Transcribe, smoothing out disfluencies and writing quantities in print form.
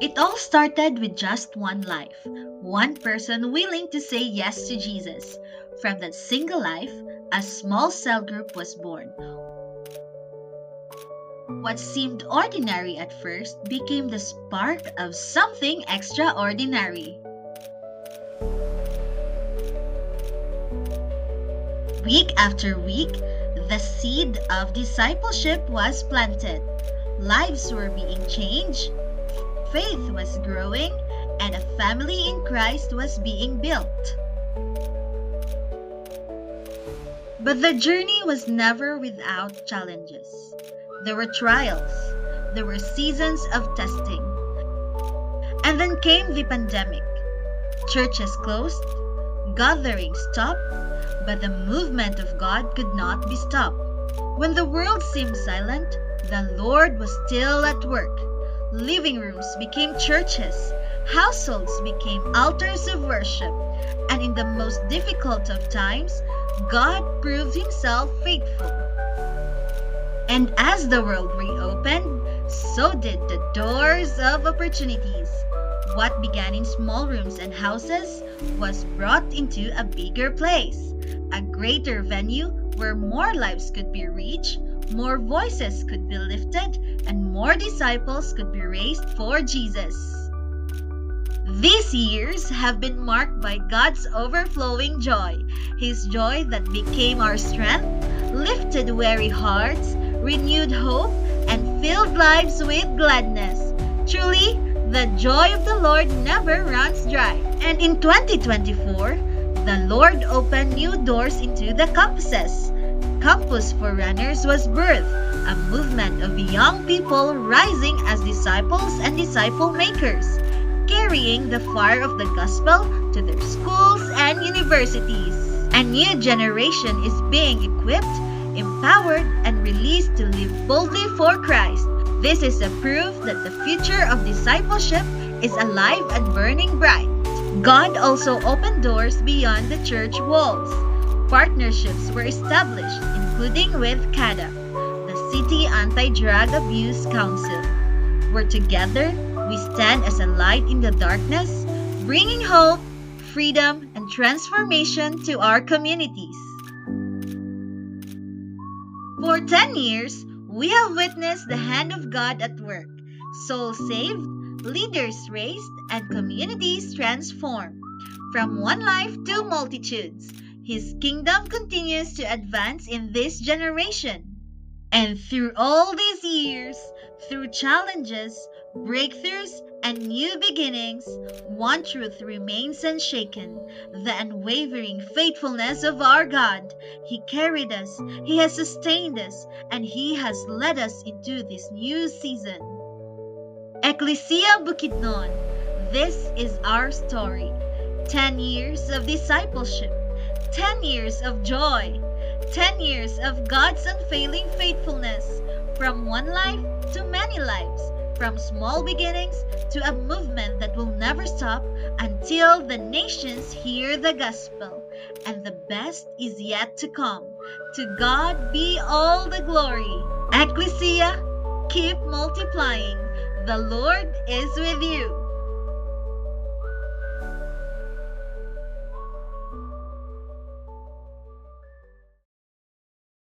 It all started with just one life, one person willing to say yes to Jesus. From that single life, a small cell group was born. What seemed ordinary at first became the spark of something extraordinary. Week after week, the seed of discipleship was planted. Lives were being changed, faith was growing, and a family in Christ was being built. But the journey was never without challenges. There were trials, there were seasons of testing. And then came the pandemic. Churches closed, gatherings stopped, but the movement of God could not be stopped. When the world seemed silent, the Lord was still at work. Living rooms became churches, households became altars of worship, and in the most difficult of times, God proved Himself faithful. And as the world reopened, so did the doors of opportunities. What began in small rooms and houses was brought into a bigger place, a greater venue where more lives could be reached, more voices could be lifted, and more disciples could be raised for Jesus. These years have been marked by God's overflowing joy, His joy that became our strength, lifted weary hearts, renewed hope, and filled lives with gladness. Truly, the joy of the Lord never runs dry. And in 2024, the Lord opened new doors into the campuses. Campus for Runners was birthed, a movement of young people rising as disciples and disciple makers, carrying the fire of the gospel to their schools and universities. A new generation is being equipped, empowered, and released to live boldly for Christ. This is a proof that the future of discipleship is alive and burning bright. God also opened doors beyond the church walls. Partnerships were established, including with CADA, the City Anti-Drug Abuse Council, where together we stand as a light in the darkness, bringing hope, freedom, and transformation to our communities. For 10 years, we have witnessed the hand of God at work, souls saved, leaders raised, and communities transformed. From one life to multitudes, His kingdom continues to advance in this generation. And through all these years, through challenges, breakthroughs, and new beginnings, one truth remains unshaken: the unwavering faithfulness of our God. He carried us, He has sustained us, and He has led us into this new season. Ecclesia Bukidnon, this is our story. 10 years of discipleship, 10 years of joy, 10 years of God's unfailing faithfulness, from one life to many lives, from small beginnings to a movement that will never stop until the nations hear the gospel. And the best is yet to come. To God be all the glory. Ecclesia, keep multiplying. The Lord is with you.